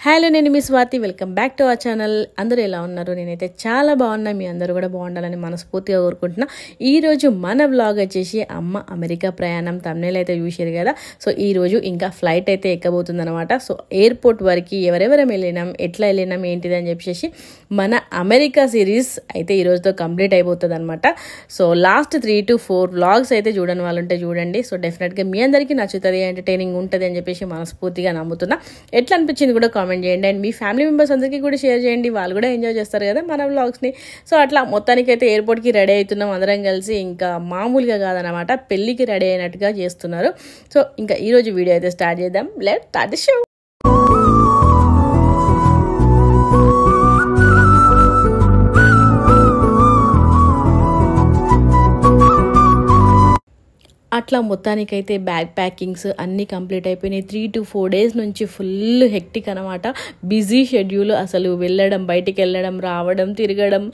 Hello నేను మీ Swathi welcome back to our channel. అందరూ ఎలా ఉన్నారు? నేనైతే చాలా బాగున్నా, మీ అందరూ కూడా బాగుండాలని మనస్ఫూర్తిగా కోరుకుంటున్నా. ఈరోజు మన వ్లాగ్ వచ్చేసి అమ్మ అమెరికా ప్రయాణం తమ్నేల్ అయితే చూసారు కదా. సో ఈరోజు ఇంకా ఫ్లైట్ అయితే ఎక్కబోతుంది అనమాట. సో ఎయిర్పోర్ట్ వరకు ఎవరెవరం వెళ్ళినాం, ఎట్లా వెళ్ళినాం, ఏంటిది అని చెప్పేసి మన అమెరికా సిరీస్ అయితే ఈరోజుతో కంప్లీట్ అయిపోతుంది అనమాట. సో లాస్ట్ 3 to 4 వ్లాగ్స్ అయితే చూడని వాళ్ళు ఉంటే చూడండి. సో డెఫినెట్గా మీ అందరికీ నచ్చుతుంది, ఎంటర్టైనింగ్ ఉంటుంది అని చెప్పేసి మనస్ఫూర్తిగా నమ్ముతున్నా. ఎట్లా అనిపించింది కూడా కామెంట్ చేయండి. అండ్ మీ ఫ్యామిలీ మెంబర్స్ అందరికీ కూడా షేర్ చేయండి, వాళ్ళు కూడా ఎంజాయ్ చేస్తారు కదా మన వ్లాగ్స్ని. సో అట్లా మొత్తానికి అయితే ఎయిర్పోర్ట్కి రెడీ అవుతున్నాం అందరం కలిసి. ఇంకా మామూలుగా కాదనమాట, పెళ్ళికి రెడీ అయినట్టుగా చేస్తున్నారు. సో ఇంకా ఈరోజు వీడియో అయితే స్టార్ట్ చేద్దాం. Let's start the show. అట్లా మొత్తానికైతే బ్యాగ్ ప్యాకింగ్స్ అన్నీ కంప్లీట్ అయిపోయినాయి. 3 to 4 days నుంచి ఫుల్ హెక్టిక్ అనమాట. Busy schedule. అసలు వెళ్ళడం, బయటికి వెళ్ళడం, రావడం, తిరగడం,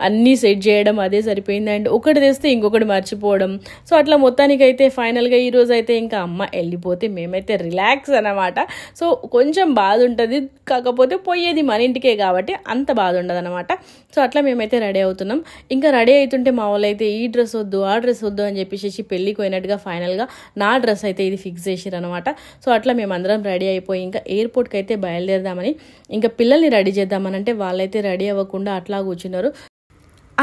అన్నీ సెట్ చేయడం అదే సరిపోయింది. అండ్ ఒకటి తెస్తే ఇంకొకటి మర్చిపోవడం. సో అట్లా మొత్తానికైతే ఫైనల్గా ఈరోజు అయితే ఇంకా అమ్మ వెళ్ళిపోతే మేమైతే రిలాక్స్ అనమాట. సో కొంచెం బాధ ఉంటుంది, కాకపోతే పోయేది మన ఇంటికే కాబట్టి అంత బాధ ఉండదు అనమాట. సో అట్లా మేమైతే రెడీ అవుతున్నాం. ఇంకా రెడీ అవుతుంటే మా వాళ్ళు అయితే ఈ డ్రెస్ వద్దు, ఆ డ్రెస్ వద్దు అని చెప్పేసి పెళ్ళికి పోయినట్టుగా ఫైనల్గా నా డ్రెస్ అయితే ఇది ఫిక్స్ చేసారు అనమాట. సో అట్లా మేమందరం రెడీ అయిపోయి ఇంకా ఎయిర్పోర్ట్కి అయితే బయలుదేరదామని, ఇంకా పిల్లల్ని రెడీ చేద్దామని అంటే వాళ్ళైతే రెడీ అవ్వకుండా అట్లా కూర్చున్నారు.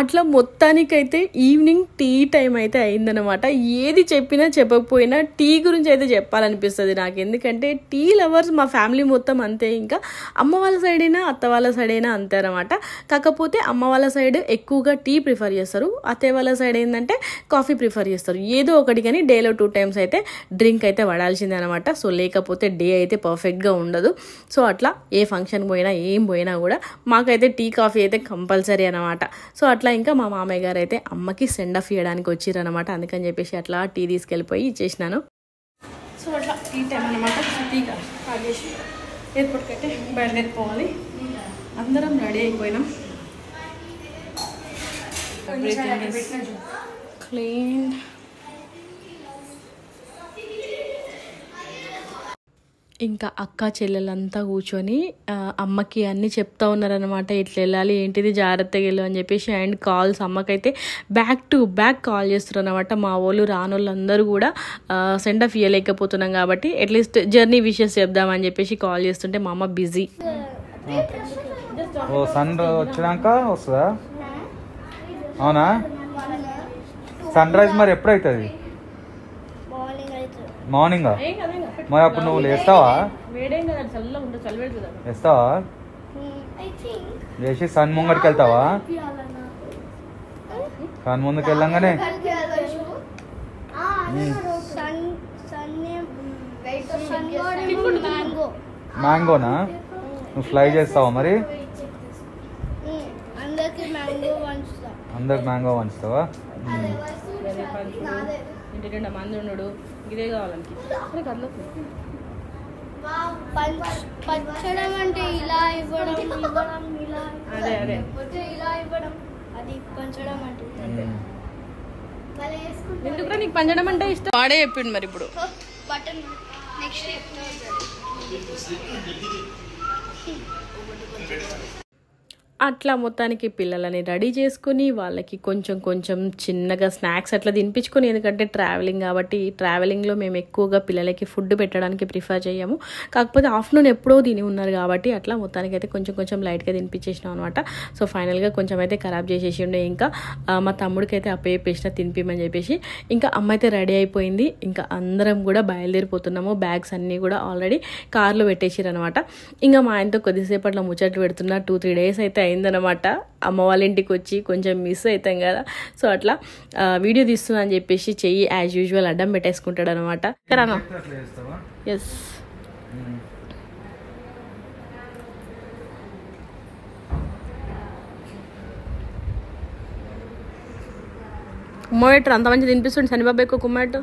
అట్లా మొత్తానికైతే ఈవినింగ్ టీ టైం అయితే అయిందనమాట. ఏది చెప్పినా చెప్పకపోయినా టీ గురించి అయితే చెప్పాలనిపిస్తుంది నాకు. ఎందుకంటే టీ లవర్స్ మా ఫ్యామిలీ మొత్తం అంతే. ఇంకా అమ్మ వాళ్ళ సైడ్ అయినా అత్త వాళ్ళ సైడ్ అయినా అంతే అనమాట. కాకపోతే అమ్మ వాళ్ళ సైడ్ ఎక్కువగా టీ ప్రిఫర్ చేస్తారు, అత్తయ్య వాళ్ళ సైడ్ ఏంటంటే కాఫీ ప్రిఫర్ చేస్తారు. ఏదో ఒకటి కానీ డేలో 2 times అయితే డ్రింక్ అయితే పడాల్సిందే అనమాట. సో లేకపోతే డే అయితే పర్ఫెక్ట్గా ఉండదు. సో అట్లా ఏ ఫంక్షన్ పోయినా ఏం పోయినా కూడా మాకైతే టీ కాఫీ అయితే కంపల్సరీ అనమాట. సో అట్లా ఇంకా మా మామయ్య గారు అయితే అమ్మకి సెండ్ ఆఫ్ ఇవ్వడానికి వచ్చిరనమాట. అందుకని చెప్పేసి అట్లా టీ తీసుకెళ్ళిపోయి ఇచ్చేసినాను. సో అట్లా టీ టైం అనమాట. టీ తాగేసి ఎయిర్పోర్ట్కి అయితే బయలుదేరిపోవాలి. అందరం రెడీ అయిపోయినాం. క్లీన్. ఇంకా అక్క చెల్లెలంతా కూర్చొని అమ్మకి అన్నీ చెప్తా ఉన్నారనమాట. ఇట్లా వెళ్ళాలి, ఏంటిది, జాగ్రత్తగా వెళ్ళు అని చెప్పేసి. అండ్ కాల్స్ అమ్మకైతే బ్యాక్ టు బ్యాక్ కాల్ చేస్తారు అనమాట. మా వాళ్ళు రానోళ్ళు అందరూ కూడా సెండ్ ఆఫ్ ఇవ్వలేకపోతున్నాం కాబట్టి అట్లీస్ట్ జర్నీ విషెస్ చెప్దామని చెప్పేసి కాల్ చేస్తుంటే మా అమ్మ బిజీ. సన్ వచ్చినాక వస్తుందా? అవునా? సన్ రైజ్ మరి ఎప్పుడైతుంది? మార్నింగ్. మరి అప్పుడు నువ్వు లేస్తావా? లేస్తావా? లేచి సన్ ముంగడికి వెళ్తావా? సన్ ముందుకు వెళ్ళంగానే మ్యాంగోనా? నువ్వు ఫ్లై చేస్తావా మరి? అందరికి మ్యాంగో వంచుతావా? ఇంటి మంది ఉన్నాడు, ఇదే కావాలంటే పంచడం అంటే ఇలా ఇవ్వడం, ఇలా అదే అదే ఇలా ఇవ్వడం, అది పంచడం అంటే. ఎందుకు నీకు పంచడం అంటే ఇష్టం? వాడే చెప్పిండు మరి ఇప్పుడు. బటన్ నెక్స్ట్ అట్లా మొత్తానికి పిల్లలని రెడీ చేసుకుని వాళ్ళకి కొంచెం కొంచెం చిన్నగా స్నాక్స్ అట్లా తినిపించుకొని, ఎందుకంటే ట్రావెలింగ్ కాబట్టి ట్రావెలింగ్లో మేము ఎక్కువగా పిల్లలకి ఫుడ్ పెట్టడానికి ప్రిఫర్ చేయము. కాకపోతే ఆఫ్టర్నూన్ ఎప్పుడో తిని ఉన్నారు కాబట్టి అట్లా మొత్తానికి అయితే కొంచెం కొంచెం లైట్గా తినిపించేసినాం అనమాట. సో ఫైనల్గా కొంచెం అయితే ఖరాబ్ చేసేసి ఉండే. ఇంకా మా తమ్ముడికి అయితే అప్పేసిన తినిపిమని చెప్పేసి. ఇంకా అమ్మ అయితే రెడీ అయిపోయింది. ఇంకా అందరం కూడా బయలుదేరిపోతున్నాము. బ్యాగ్స్ అన్నీ కూడా ఆల్రెడీ కార్లో పెట్టేసారు అనమాట. ఇంకా మా ఆయనతో కొద్దిసేపట్లో ముచ్చట్లు పెడుతున్నా. 2-3 days అయితే అయిందనమాట అమ్మ వాళ్ళ ఇంటికి వచ్చి. కొంచెం మిస్ అవుతాం కదా. సో అట్లా వీడియో తీస్తున్నా అని చెప్పేసి చెయ్యి యాజ్ యూజువల్ అడ్డం పెట్టేసుకుంటాడు అనమాట. ఎస్, ఉమ్మేటర్ అంత మంచి తినిపిస్తుంది శనిబాబు. ఎక్కువ కుమ్మేటు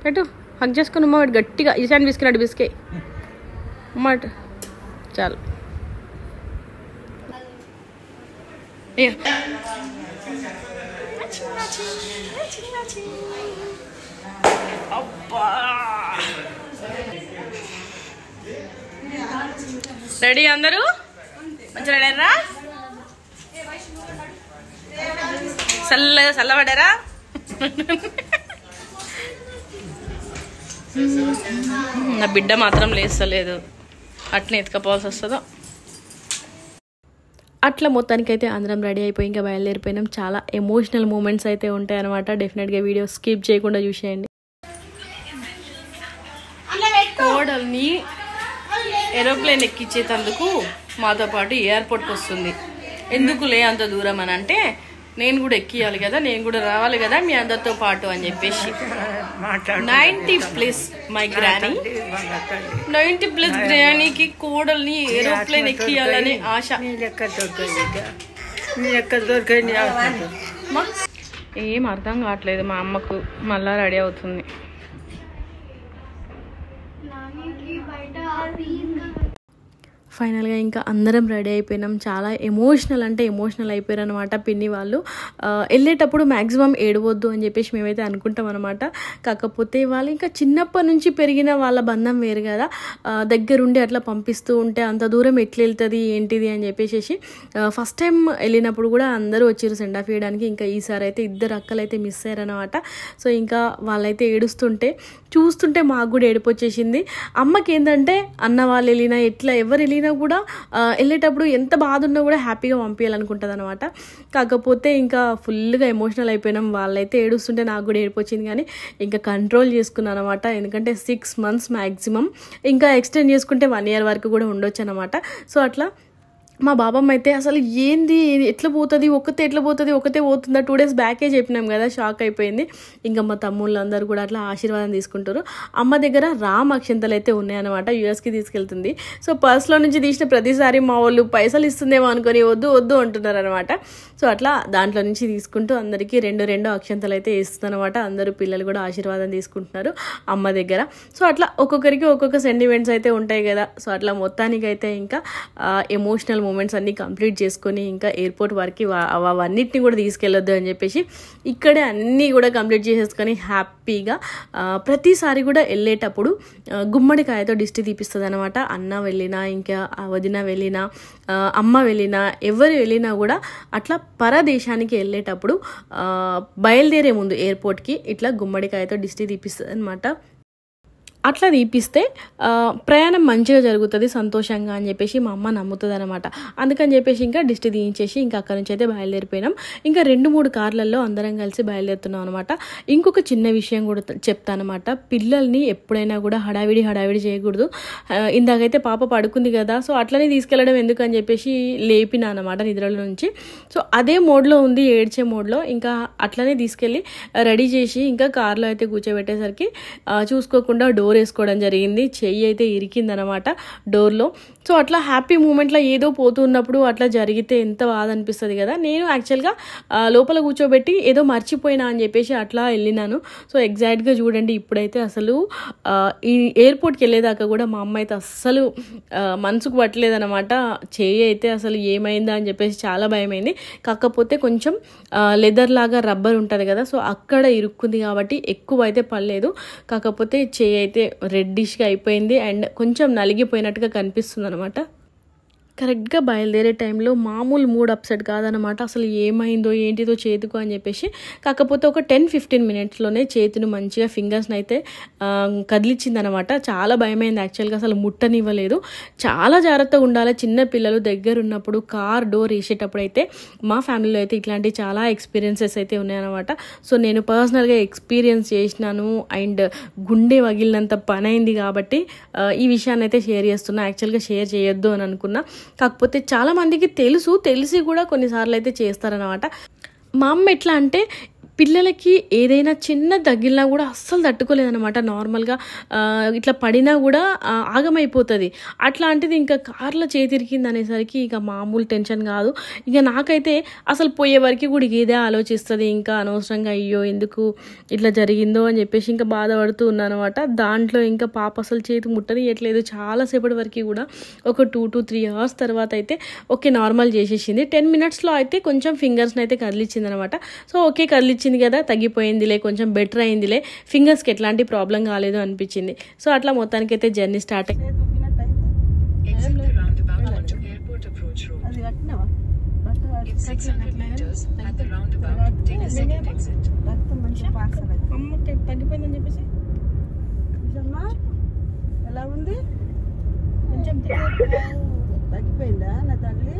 పెట్టు, హక్ చేసుకుని ఉమ్మేటు గట్టిగా. ఈశాన్ బిస్కినాడు బిస్కే ఉమ్మేటు చాలు. అబ్బా రెడీ అందరూ మంచిగా రెడీరా చల్లబడారా నా బిడ్డ మాత్రం లేస్తలేదు అట్లా ఎత్తుకపోవాల్సి వస్తుందో అట్లా మొత్తానికైతే అందరం రెడీ అయిపోయి ఇంకా బయలుదేరిపోయినాం చాలా ఎమోషనల్ మూమెంట్స్ అయితే ఉంటాయి అనమాట డెఫినెట్గా వీడియో స్కిప్ చేయకుండా చూసేయండి కోడల్ని ఏరోప్లేన్ ఎక్కించేటందుకు మాతో పాటు ఎయిర్పోర్ట్కి వస్తుంది ఎందుకులే అంత దూరం అని అంటే నేను కూడా ఎక్కియాలి కదా నేను కూడా రావాలి కదా మీ అందరితో పాటు అని చెప్పేసి 90+ మై గ్రానీ 90+ గ్రానీకి కోడల్ని ఏరోప్లేన్ ఎక్కియాలని ఆశ ఏం అర్థం కావట్లేదు మా అమ్మకు మళ్ళా రెడీ అవుతుంది ఫైనల్గా ఇంకా అందరం రెడీ అయిపోయినాం చాలా ఎమోషనల్ అంటే ఎమోషనల్ అయిపోయారు అనమాట పిన్ని వాళ్ళు వెళ్ళేటప్పుడు మ్యాక్సిమం ఏడవద్దు అని చెప్పేసి మేమైతే అనుకుంటాం అనమాట కాకపోతే వాళ్ళు ఇంకా చిన్నప్పటి నుంచి పెరిగిన వాళ్ళ బంధం వేరు కదా దగ్గరుండి అట్లా పంపిస్తూ ఉంటే అంత దూరం ఎట్లా వెళ్తుంది ఏంటిది అని చెప్పేసి ఫస్ట్ టైం వెళ్ళినప్పుడు కూడా అందరూ వచ్చారు సెండ్ ఆఫ్ చేయడానికి ఇంకా ఈసారి అయితే ఇద్దరు అక్కలు అయితే మిస్ అయ్యారనమాట సో ఇంకా వాళ్ళైతే ఏడుస్తుంటే చూస్తుంటే మాకు కూడా ఏడుపు వచ్చేసింది అమ్మకి ఏంటంటే అన్న వాళ్ళు వెళ్ళినా ఎట్లా ఎవరు వెళ్ళినా కూడా వెళ్ళేటప్పుడు ఎంత బాధ ఉన్నా కూడా హ్యాపీగా పంపించాలనుకుంటుంది అనమాట కాకపోతే ఇంకా ఫుల్గా ఎమోషనల్ అయిపోయినాం వాళ్ళైతే ఏడుస్తుంటే నాకు కూడా ఏడుపు వచ్చింది కానీ ఇంకా కంట్రోల్ చేసుకున్నాను అనమాట ఎందుకంటే 6 months మ్యాక్సిమం ఇంకా ఎక్స్టెండ్ చేసుకుంటే 1 year వరకు కూడా ఉండొచ్చు అనమాట సో అట్లా మా బాబమ్మ అయితే అసలు ఏంది ఎట్లా పోతుంది ఒకతే పోతుందా 2 days బ్యాకే చెప్పినాం కదా షాక్ అయిపోయింది ఇంకా మా తమ్ముళ్ళు అందరూ కూడా అట్లా ఆశీర్వాదం తీసుకుంటారు అమ్మ దగ్గర రామ్ అక్షంతలు అయితే ఉన్నాయన్నమాట యూఎస్కి తీసుకెళ్తుంది సో పర్స్లో నుంచి తీసిన ప్రతిసారి మా వాళ్ళు పైసలు ఇస్తుందేమో అనుకొని వద్దు అంటున్నారు అనమాట సో అట్లా దాంట్లో నుంచి తీసుకుంటూ అందరికీ 2 అక్షంతలు అయితే ఇస్తుందన్నమాట అందరూ పిల్లలు కూడా ఆశీర్వాదం తీసుకుంటున్నారు అమ్మ దగ్గర సో అట్లా ఒక్కొక్కరికి ఒక్కొక్క సెంటిమెంట్స్ అయితే ఉంటాయి కదా సో అట్లా మొత్తానికి అయితే ఇంకా ఎమోషనల్ మూమెంట్స్ అన్నీ కంప్లీట్ చేసుకొని ఇంకా ఎయిర్పోర్ట్ వరకు అవన్నిటిని కూడా తీసుకెళ్ళొద్దు అని చెప్పేసి ఇక్కడే అన్నీ కూడా కంప్లీట్ చేసేసుకొని హ్యాపీగా ప్రతిసారి కూడా వెళ్ళేటప్పుడు గుమ్మడికాయతో దిష్టి తీపిస్తుంది అనమాట అన్న వెళ్ళినా ఇంకా వదిన వెళ్ళినా అమ్మ వెళ్ళినా ఎవరు వెళ్ళినా కూడా అట్లా పరదేశానికి వెళ్ళేటప్పుడు బయలుదేరే ముందు ఎయిర్పోర్ట్కి ఇట్లా గుమ్మడికాయతో దిష్టి తీపిస్తుంది అనమాట అట్లా తీపిస్తే ప్రయాణం మంచిగా జరుగుతుంది సంతోషంగా అని చెప్పేసి మా అమ్మ నమ్ముతుంది అనమాట అందుకని చెప్పేసి ఇంకా దిష్టి తీయించేసి ఇంకా అక్కడ నుంచి అయితే బయలుదేరిపోయినాం ఇంకా 2-3 కార్లలో అందరం కలిసి బయలుదేరుతున్నాం అనమాట ఇంకొక చిన్న విషయం కూడా చెప్తానమాట పిల్లల్ని ఎప్పుడైనా కూడా హడావిడి చేయకూడదు ఇందాకైతే పాప పడుకుంది కదా సో అట్లనే తీసుకెళ్ళడం ఎందుకు అని చెప్పేసి లేపినా అనమాట నిద్రలో నుంచి సో అదే మోడ్లో ఉంది ఏడ్చే మోడ్లో ఇంకా అట్లనే తీసుకెళ్ళి రెడీ చేసి ఇంకా కార్లో అయితే కూర్చోబెట్టేసరికి చూసుకోకుండా డోర్ వేసుకోవడం జరిగింది చెయ్యి అయితే ఇరికిందనమాట డోర్లో సో అట్లా హ్యాపీ మూమెంట్లో ఏదో పోతున్నప్పుడు అట్లా జరిగితే ఎంత బాధ అనిపిస్తుంది కదా నేను యాక్చువల్గా లోపల కూర్చోబెట్టి ఏదో మర్చిపోయినా అని చెప్పేసి అట్లా వెళ్ళినాను సో ఎగ్జాక్ట్గా చూడండి ఇప్పుడైతే అసలు ఈ ఎయిర్పోర్ట్కి వెళ్ళేదాకా కూడా మా అమ్మ అయితే అస్సలు మనసుకు పట్టలేదనమాట చెయ్యి అయితే అసలు ఏమైందా అని చెప్పేసి చాలా భయమైంది కాకపోతే కొంచెం లెదర్ లాగా రబ్బర్ ఉంటుంది కదా సో అక్కడ ఇరుక్కుంది కాబట్టి ఎక్కువ అయితే పడలేదు కాకపోతే చెయ్యి అయితే రెడ్డిష్గా అయిపోయింది అండ్ కొంచెం నలిగిపోయినట్టుగా కనిపిస్తుంది అనమాట కరెక్ట్గా బయలుదేరే టైంలో మామూలు మూడ్ అప్సెట్ కాదనమాట అసలు ఏమైందో ఏంటిదో చేతికో అని చెప్పేసి కాకపోతే ఒక 10-15 minutesలోనే చేతిని మంచిగా ఫింగర్స్ని అయితే కదిలిచ్చిందనమాట చాలా భయమైంది యాక్చువల్గా అసలు ముట్టనివ్వలేదు చాలా జాగ్రత్తగా ఉండాలి చిన్న పిల్లలు దగ్గర ఉన్నప్పుడు కార్ డోర్ వేసేటప్పుడు అయితే మా ఫ్యామిలీలో అయితే ఇట్లాంటి చాలా ఎక్స్పీరియన్సెస్ అయితే ఉన్నాయన్నమాట సో నేను పర్సనల్గా ఎక్స్పీరియన్స్ చేసినాను అండ్ గుండె వగిలినంత పని అయింది కాబట్టి ఈ విషయాన్ని అయితే షేర్ చేస్తున్నా యాక్చువల్గా షేర్ చేయొద్దు అని అనుకున్నా కాకపోతే చాలా మందికి తెలిసి కూడా కొన్నిసార్లు అయితే చేస్తారనమాట మా అమ్మ ఎట్లా అంటే పిల్లలకి ఏదైనా చిన్న తగిలినా కూడా అస్సలు తట్టుకోలేదనమాట నార్మల్గా ఇట్లా పడినా కూడా ఆగమైపోతుంది అట్లాంటిది ఇంకా కార్లో చేతిరికింది అనేసరికి ఇక మామూలు టెన్షన్ కాదు ఇక నాకైతే అసలు పోయే వరకు కూడా ఇదే ఆలోచిస్తుంది ఇంకా అనవసరంగా అయ్యో ఎందుకు ఇట్లా జరిగిందో అని చెప్పేసి ఇంకా బాధపడుతూ ఉన్నాను అనమాట దాంట్లో ఇంకా పాప అసలు చేతి ముట్టనియట్లేదు చాలాసేపటి వరకు కూడా ఒక 2 to 3 hours తర్వాత అయితే ఓకే నార్మల్ చేసేసింది 10 minutesలో అయితే కొంచెం ఫింగర్స్ని అయితే కదిలిచ్చింది అనమాట సో ఓకే కదిలిచ్చింది కదా తగ్గిపోయిందిలే కొంచెం బెటర్ అయిందిలే ఫింగర్స్కి ఎట్లాంటి ప్రాబ్లం కాలేదు అనిపించింది సో అట్లా మొత్తానికి అయితే జర్నీ స్టార్ట్ అయింది 600 meters at the roundabout, take the second exit. అమ్మ తగ్గిపోయిందని చెప్పేసి ఎలా ఉంది? కొంచెం తగ్గిపోయిందా నా తల్లి?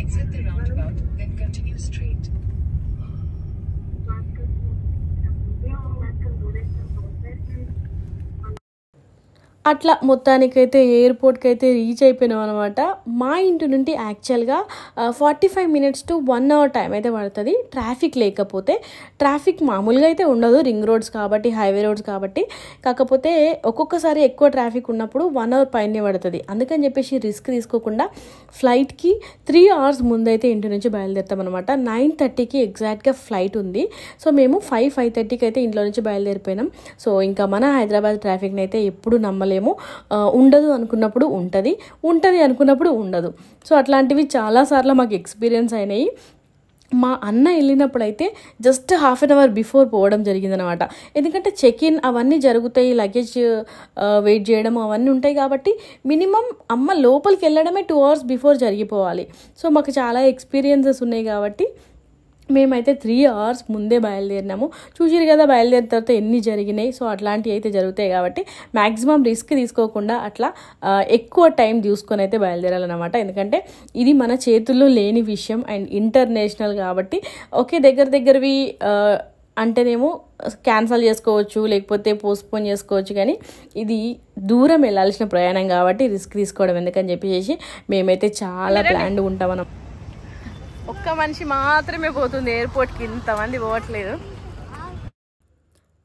Exit the roundabout, then continue straight. అట్లా మొత్తానికైతే ఎయిర్పోర్ట్కి అయితే రీచ్ అయిపోయినాం అనమాట. మా ఇంటి నుండి యాక్చువల్గా 45 minutes to 1 hour టైం అయితే పడుతుంది ట్రాఫిక్ లేకపోతే. ట్రాఫిక్ మామూలుగా అయితే ఉండదు, రింగ్ రోడ్స్ కాబట్టి, హైవే రోడ్స్ కాబట్టి. కాకపోతే ఒక్కొక్కసారి ఎక్కువ ట్రాఫిక్ ఉన్నప్పుడు 1 hour పైనే పడుతుంది. అందుకని చెప్పేసి రిస్క్ తీసుకోకుండా ఫ్లైట్కి 3 hours ముందైతే ఇంటి నుంచి బయలుదేరుతాం అనమాట. 9:30కి ఎగ్జాక్ట్గా ఫ్లైట్ ఉంది. సో మేము 5:30కి అయితే ఇంట్లో నుంచి బయలుదేరిపోయినాం. సో ఇంకా మన హైదరాబాద్ ట్రాఫిక్ని అయితే ఎప్పుడు నమ్మలేము. ఉండదు అనుకున్నప్పుడు ఉంటుంది, ఉంటుంది అనుకున్నప్పుడు ఉండదు. సో అట్లాంటివి చాలాసార్లు మాకు ఎక్స్పీరియన్స్ అయినాయి. మా అన్న వెళ్ళినప్పుడు అయితే just half an hour before పోవడం జరిగిందనమాట. ఎందుకంటే చెక్ ఇన్ అవన్నీ జరుగుతాయి, లగేజ్ వెయిట్ చేయడం అవన్నీ ఉంటాయి కాబట్టి మినిమం అమ్మ లోపలికి వెళ్ళడమే 2 hours బిఫోర్ జరిగిపోవాలి. సో మాకు చాలా ఎక్స్పీరియన్సెస్ ఉన్నాయి కాబట్టి మేమైతే 3 hours ముందే బయలుదేరినాము. చూసిరు కదా బయలుదేరిన తర్వాత ఎన్ని జరిగినాయి. సో అట్లాంటివి అయితే జరుగుతాయి కాబట్టి మ్యాక్సిమం రిస్క్ తీసుకోకుండా అట్లా ఎక్కువ టైం చూసుకొని అయితే బయలుదేరాలన్నమాట. ఎందుకంటే ఇది మన చేతుల్లో లేని విషయం అండ్ ఇంటర్నేషనల్ కాబట్టి ఒకే దగ్గరవి అంటేనేమో క్యాన్సల్ చేసుకోవచ్చు, లేకపోతే పోస్ట్పోన్ చేసుకోవచ్చు. కానీ ఇది దూరం వెళ్ళాల్సిన ప్రయాణం కాబట్టి రిస్క్ తీసుకోవడం ఎందుకని చెప్పేసి మేమైతే చాలా ప్లాన్డ్ ఉంటామన్న. ఒక్క మనిషి మాత్రమే పోతుంది ఎయిర్పోర్ట్కి, ఇంతమంది పోవట్లేదు.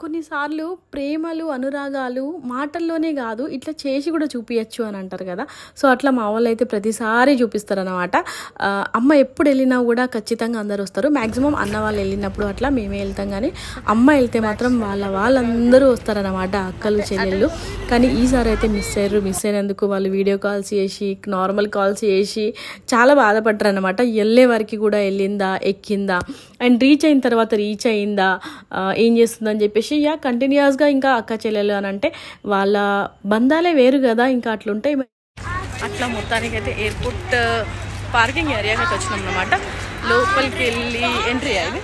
కొన్నిసార్లు ప్రేమలు అనురాగాలు మాటల్లోనే కాదు ఇట్లా చేసి కూడా చూపించచ్చు అని అంటారు కదా. సో అట్లా మా వాళ్ళు అయితే ప్రతిసారి చూపిస్తారనమాట. అమ్మ ఎప్పుడు వెళ్ళినా కూడా ఖచ్చితంగా అందరు వస్తారు. మ్యాక్సిమం అన్న వాళ్ళు వెళ్ళినప్పుడు అట్లా మేమే వెళ్తాం, కానీ అమ్మ వెళ్తే మాత్రం వాళ్ళందరూ వస్తారనమాట, అక్కలు చెల్లెళ్ళు. కానీ ఈసారి అయితే మిస్ అయినందుకు వాళ్ళు వీడియో కాల్స్ చేసి, నార్మల్ కాల్స్ చేసి చాలా బాధపడ్డారు అనమాట. వెళ్ళే వరకు కూడా వెళ్ళిందా, ఎక్కిందా, అండ్ రీచ్ అయిన తర్వాత రీచ్ అయిందా, ఏం చేస్తుందని చెప్పేసి కంటిన్యూస్గా. ఇంకా అక్క చెల్లెలు అని అంటే వాళ్ళ బంధాలే వేరు కదా, ఇంకా అట్లుంటాయి. అట్లా మొత్తానికైతే ఎయిర్పోర్ట్ పార్కింగ్ ఏరియాకి అయితే వచ్చినాం అనమాట. లోపలికి వెళ్ళి ఎంట్రీ అయ్యి.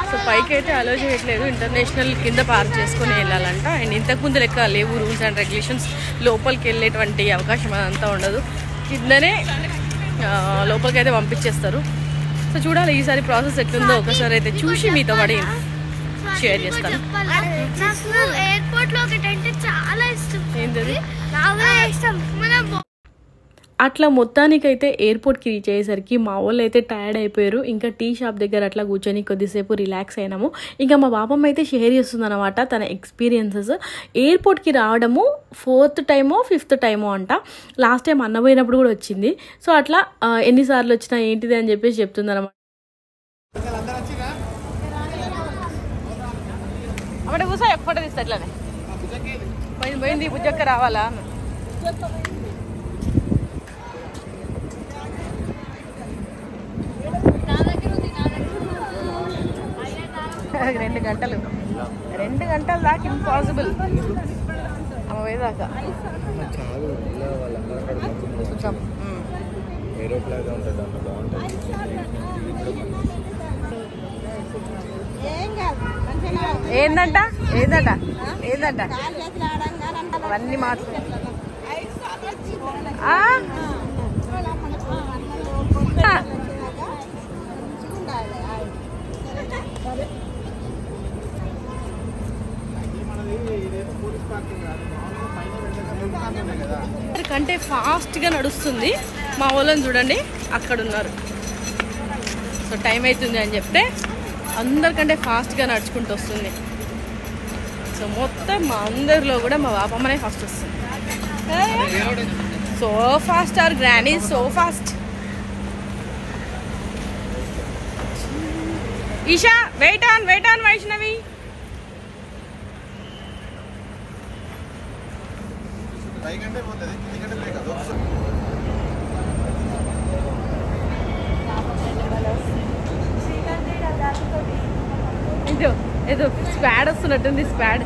సో పైకి అయితే అలో చేయట్లేదు, ఇంటర్నేషనల్ కింద పార్క్ చేసుకుని వెళ్ళాలంట. అండ్ ఇంతకుముందు లెక్క లేవు రూల్స్ అండ్ రెగ్యులేషన్స్. లోపలికి వెళ్ళేటువంటి అవకాశం అదంతా ఉండదు, కిందనే లోపలికి అయితే పంపించేస్తారు. సో చూడాలి ఈసారి ప్రాసెస్ ఎట్లుందో ఒకసారి అయితే చూసి మీతో పడి షేర్ చేస్తాను. ఎయిర్పోర్ట్ లో ఒకటి అంటే చాలా ఇష్టం. ఏంటది? ఇష్టం. అట్లా మొత్తానికైతే ఎయిర్పోర్ట్కి రీచ్ అయ్యేసరికి మా వాళ్ళు అయితే టైర్డ్ అయిపోయారు. ఇంకా టీ షాప్ దగ్గర అట్లా కూర్చొని కొద్దిసేపు రిలాక్స్ అయినాము. ఇంకా మా బాపమ్మ అయితే షేర్ చేస్తుంది అనమాట తన ఎక్స్పీరియన్సెస్. ఎయిర్పోర్ట్కి రావడము 4th టైమో 5th టైమో అంట. లాస్ట్ టైం అన్న పోయినప్పుడు కూడా వచ్చింది. సో అట్లా ఎన్నిసార్లు వచ్చినా ఏంటిది అని చెప్పేసి చెప్తుంది అనమాట. అప్పుడు కూర్చో ఫోటో తీస్తా ఇట్లానే పోయింది బుజ్జక్క రావాలా. రెండు గంటలు దాకా ఇంపాసిబుల్ అమ్మ పోయేదాకా. ఏందంట అవన్నీ మాత్రం కంటే ఫాస్ట్గా నడుస్తుంది. మా వాళ్ళని చూడండి అక్కడ ఉన్నారు. సో టైం అవుతుంది అని చెప్తే అందరికంటే ఫాస్ట్గా నడుచుకుంటూ వస్తుంది. సో మొత్తం మా అందరిలో కూడా మా బాపమ్మనే ఫస్ట్ వస్తుంది. So fast our granny, so fast. Isha wait on Vaishnavi. ఏదో స్క్వాడ్ వస్తున్నట్టుంది. స్క్వాడ్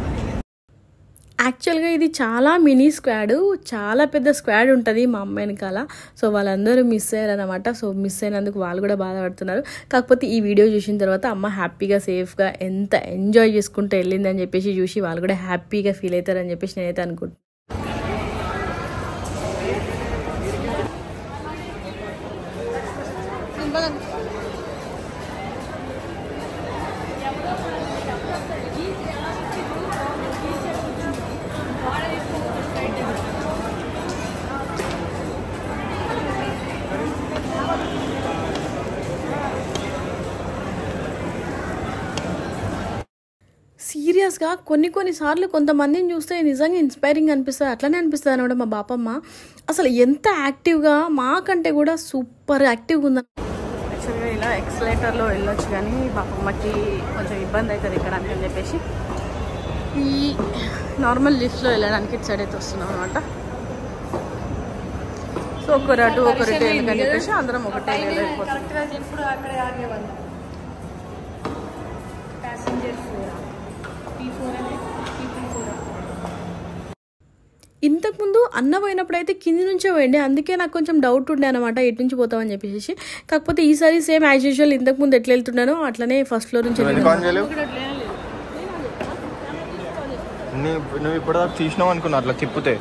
యాక్చువల్గా ఇది చాలా మినీ స్క్వాడ్, చాలా పెద్ద స్క్వాడ్ ఉంటుంది మా అమ్మ వెనకాల. సో వాళ్ళందరూ మిస్ అయ్యారనమాట. సో మిస్ అయినందుకు వాళ్ళు కూడా బాధపడుతున్నారు. కాకపోతే ఈ వీడియో చూసిన తర్వాత అమ్మ హ్యాపీగా సేఫ్గా ఎంత ఎంజాయ్ చేసుకుంటూ వెళ్ళిందని చెప్పేసి చూసి వాళ్ళు కూడా హ్యాపీగా ఫీల్ అవుతారని చెప్పేసి నేనైతే అనుకుంటున్నాను. సీరియస్గా కొన్నిసార్లు కొంతమందిని చూస్తే నిజంగా ఇన్స్పైరింగ్ అనిపిస్తుంది. అట్లనే అనిపిస్తుంది అనమాట. మా బాపమ్మ అసలు ఎంత యాక్టివ్గా, మాకంటే కూడా సూపర్ యాక్టివ్గా ఉందని. యాక్చువల్గా ఇలా ఎక్సలేటర్లో వెళ్ళొచ్చు కానీ బాపమ్మకి కొంచెం ఇబ్బంది అవుతుంది ఎక్కడానికి అని చెప్పేసి ఈ నార్మల్ లిఫ్ట్లో వెళ్ళడానికి ఇటు సైడ్ అయితే వస్తున్నాం అనమాట. సో ఒకరు అటు ఒకరు ఇటు ఎందుకని చెప్పేసి అందరం ఒకటే వెళ్ళిపోతాం. ఇంతకుముందు అన్న పోయినప్పుడైతే కింది నుంచే పోయింది. అందుకే నాకు కొంచెం డౌట్ ఉండే అనమాట ఎటు నుంచి పోతామని చెప్పేసి. కాకపోతే ఈసారి సేమ్ యాజ్ యూజువల్ ఇంతకుముందు ఎట్లా వెళ్తున్నానో అట్లనే ఫస్ట్ ఫ్లోర్ నుంచి నువ్వు ఇప్పుడు తీసినావు అనుకున్నా అట్లా తిప్పితే.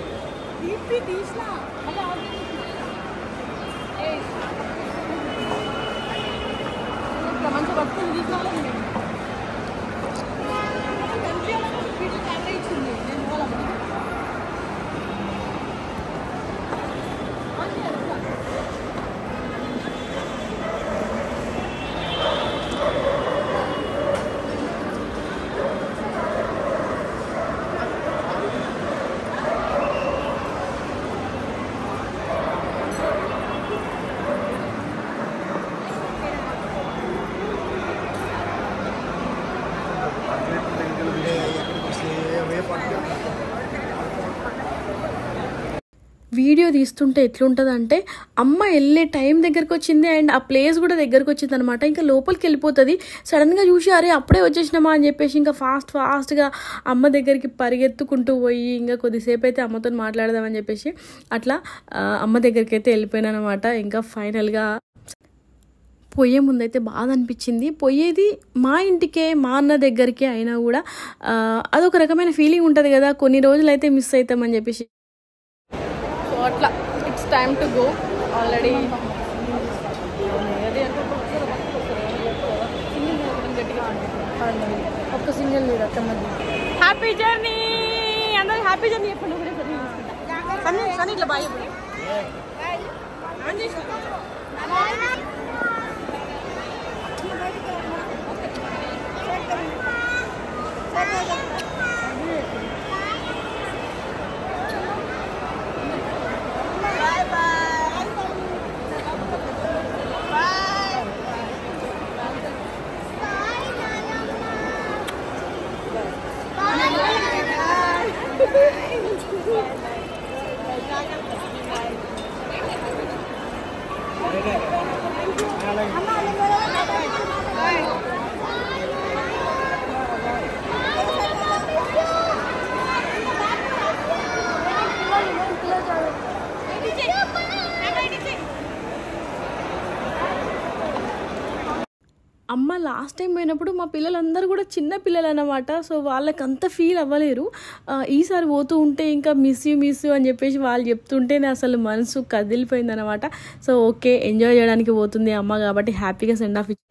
వీడియో తీస్తుంటే ఎట్లుంటుందంటే అమ్మ వెళ్ళే టైం దగ్గరకు వచ్చింది అండ్ ఆ ప్లేస్ కూడా దగ్గరకు వచ్చింది అనమాట. ఇంకా లోపలికి వెళ్ళిపోతుంది. సడన్గా చూసి అరే అప్పుడే వచ్చేసినామా అని చెప్పేసి ఇంకా ఫాస్ట్గా అమ్మ దగ్గరికి పరిగెత్తుకుంటూ పోయి ఇంకా కొద్దిసేపు అయితే అమ్మతో మాట్లాడదామని చెప్పేసి అట్లా అమ్మ దగ్గరికి అయితే వెళ్ళిపోయాను అనమాట. ఇంకా ఫైనల్గా పోయే ముందైతే బాధ అనిపించింది. పోయేది మా ఇంటికే, మా అన్న దగ్గరికే అయినా కూడా అదొక రకమైన ఫీలింగ్ ఉంటుంది కదా, కొన్ని రోజులు అయితే మిస్ అవుతామని చెప్పేసి. సో అట్లా it's time to go already. ఒక్క సింగిల్ లేదు అక్కడ. హ్యాపీ జర్నీ అందరికి, హ్యాపీ జర్నీ చెప్పండి. సన్నీ ఇట్లా బాయ్ అమ్మ లాస్ట్ టైం పోయినప్పుడు మా పిల్లలందరూ కూడా చిన్న పిల్లలు అన్నమాట. సో వాళ్ళకి అంత ఫీల్ అవ్వలేరు. ఈసారి పోతూ ఉంటే ఇంకా మిస్ యూ అని చెప్పేసి వాళ్ళు చెప్తుంటేనే అసలు మనసు కదిలిపోయింది అనమాట. సో ఓకే, ఎంజాయ్ చేయడానికి పోతుంది అమ్మ కాబట్టి హ్యాపీగా సెండ్ ఆఫ్ ఇచ్చి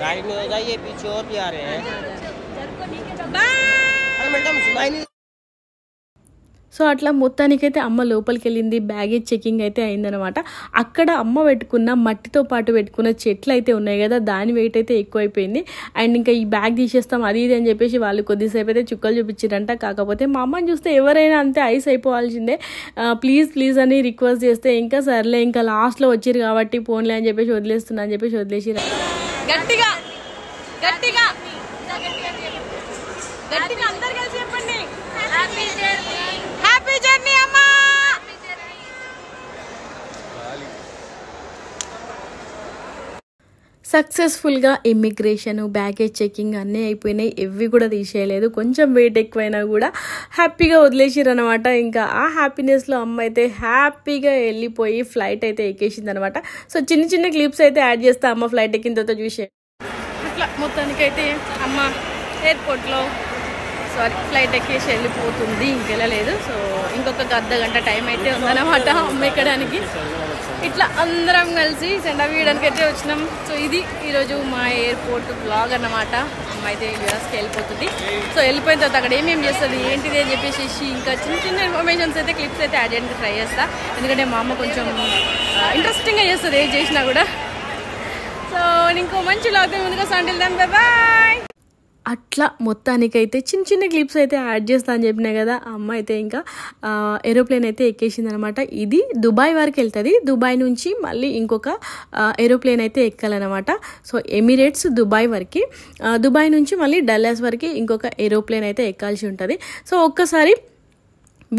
गाड़ी में हो जाइए, पीछे और भी आ रहे हैं। मैडम सुनाई नहीं। సో అట్లా మొత్తానికైతే అమ్మ లోపలికి వెళ్ళింది, బ్యాగేజ్ చెకింగ్ అయితే అయిందనమాట. అక్కడ అమ్మ పెట్టుకున్న మట్టితో పాటు పెట్టుకున్న చెట్లు అయితే ఉన్నాయి కదా, దాని వెయిట్ అయితే ఎక్కువైపోయింది. అండ్ ఇంకా ఈ బ్యాగ్ తీసేస్తాం అది ఇది అని చెప్పేసి వాళ్ళు కొద్దిసేపు అయితే చుక్కలు చూపించారంట. కాకపోతే మా అమ్మని చూస్తే ఎవరైనా అంతే ఐస్ అయిపోవాల్సిందే. ప్లీజ్ అని రిక్వెస్ట్ చేస్తే ఇంకా సర్లే ఇంకా లాస్ట్లో వచ్చిరు కాబట్టి పోన్లే అని చెప్పేసి వదిలేస్తున్నా అని చెప్పేసి వదిలేసి గట్టిగా గట్టిగా గట్టిగా అందరు కలిసి చెప్పండి హ్యాపీ జర్నీ అమ్మా. సక్సెస్ఫుల్గా ఇమ్మిగ్రేషన్, బ్యాగేజ్ చెకింగ్ అన్నీ అయిపోయినాయి. ఎవ్వి కూడా తీసేయలేదు. కొంచెం వెయిట్ ఎక్కువైనా కూడా హ్యాపీగా వదిలేసారు అనమాట. ఇంకా ఆ హ్యాపీనెస్లో అమ్మ అయితే హ్యాపీగా వెళ్ళిపోయి ఫ్లైట్ అయితే ఎక్కేసింది అనమాట. సో చిన్న క్లిప్స్ అయితే యాడ్ చేస్తా అమ్మ ఫ్లైట్ ఎక్కిన తర్వాత చూసే. అట్లా మొత్తానికైతే అమ్మ ఎయిర్పోర్ట్లో ఫ్లైట్ ఎక్కేసి వెళ్ళిపోతుంది, ఇంకెళ్ళలేదు. సో ఇంకొక అర్ధగంట టైం అయితే ఉందన్నమాట అమ్మ ఎక్కడానికి. ఇట్లా అందరం కలిసి సెండ్ ఆఫ్ ఇవ్వడానికి అయితే వచ్చినాం. సో ఇది ఈరోజు మా ఎయిర్పోర్ట్ బ్లాగ్ అన్నమాట. అమ్మ అయితే యూఎస్కి వెళ్ళిపోతుంది. సో వెళ్ళిపోయిన తర్వాత అక్కడ ఏమేమి చేస్తుంది ఏంటిది అని చెప్పేసి ఇంకా చిన్న ఇన్ఫర్మేషన్స్ అయితే క్లిప్స్ అయితే యాడ్ చేయడానికి ట్రై చేస్తా. ఎందుకంటే మా అమ్మ కొంచెం ఇంట్రెస్టింగ్గా చేస్తుంది ఏది చేసినా కూడా. సో ఇంకో మంచి బ్లాగ్ ముందుగా సంటిల్ బాయ్. అట్లా మొత్తానికైతే చిన్న క్లిప్స్ అయితే యాడ్ చేస్తా అని చెప్పినా కదా. అమ్మ అయితే ఇంకా ఏరోప్లేన్ అయితే ఎక్కేసింది అనమాట. ఇది దుబాయ్ వరకు వెళ్తుంది. దుబాయ్ నుంచి మళ్ళీ ఇంకొక ఏరోప్లేన్ అయితే ఎక్కాలన్నమాట. సో ఎమిరేట్స్ దుబాయ్ వరకు, దుబాయ్ నుంచి మళ్ళీ డల్లాస్ వరకు ఇంకొక ఏరోప్లేన్ అయితే ఎక్కాల్సి ఉంటుంది. సో ఒక్కసారి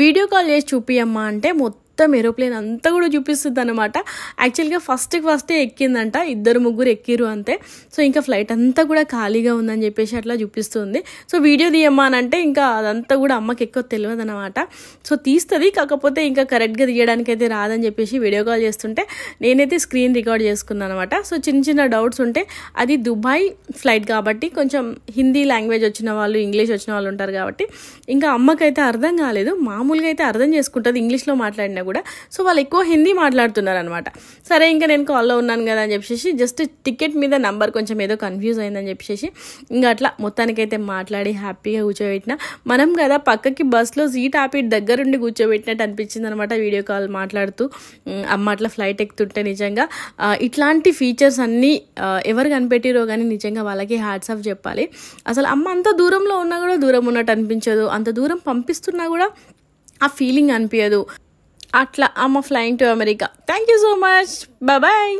వీడియో కాల్ చేసి చూపియమ్మా అంటే మొత్తం ఏరోప్లేన్ అంతా కూడా చూపిస్తుంది అనమాట. యాక్చువల్గా ఫస్టే ఎక్కిందంట, 2-3 ఎక్కిరు అంతే. సో ఇంకా ఫ్లైట్ అంతా కూడా ఖాళీగా ఉందని చెప్పేసి అట్లా చూపిస్తుంది. సో వీడియో తీయమ్మా అని అంటే ఇంకా అదంతా కూడా అమ్మకి ఎక్కువ తెలియదు అనమాట. సో తీస్తుంది, కాకపోతే ఇంకా కరెక్ట్గా తీయడానికి అయితే రాదని చెప్పేసి వీడియో కాల్ చేస్తుంటే నేనైతే స్క్రీన్ రికార్డ్ చేసుకున్నాను అనమాట. సో చిన్న డౌట్స్ ఉంటే అది దుబాయ్ ఫ్లైట్ కాబట్టి కొంచెం హిందీ లాంగ్వేజ్ వచ్చిన వాళ్ళు, ఇంగ్లీష్ వచ్చిన వాళ్ళు ఉంటారు కాబట్టి ఇంకా అమ్మకైతే అర్థం కాలేదు. మామూలుగా అయితే అర్థం చేసుకుంటుంది ఇంగ్లీష్లో మాట్లాడినా కూడా. సో వాళ్ళు ఎక్కువ హిందీ మాట్లాడుతున్నారు అనమాట. సరే ఇంకా నేను కాల్లో ఉన్నాను కదా అని చెప్పేసి జస్ట్ టికెట్ మీద నంబర్ కొంచెం ఏదో కన్ఫ్యూజ్ అయిందని చెప్పేసి ఇంకా అట్లా మొత్తానికైతే మాట్లాడి హ్యాపీగా కూర్చోబెట్టిన. మనం కదా పక్కకి బస్లో సీట్ ఆపి దగ్గరుండి కూర్చోబెట్టినట్టు అనిపించింది అనమాట వీడియో కాల్ మాట్లాడుతూ. అమ్మ అట్లా ఫ్లైట్ ఎక్కుతుంటే నిజంగా ఇట్లాంటి ఫీచర్స్ అన్నీ ఎవరు కనిపెట్టిరో కానీ నిజంగా వాళ్ళకి హ్యాట్స్ ఆఫ్ చెప్పాలి. అసలు అమ్మ అంత దూరంలో ఉన్నా కూడా దూరం ఉన్నట్టు అనిపించదు, అంత దూరం పంపిస్తున్నా కూడా ఆ ఫీలింగ్ అనిపించదు. అట్లా అమ్మ flying to America. Thank you so much, bye.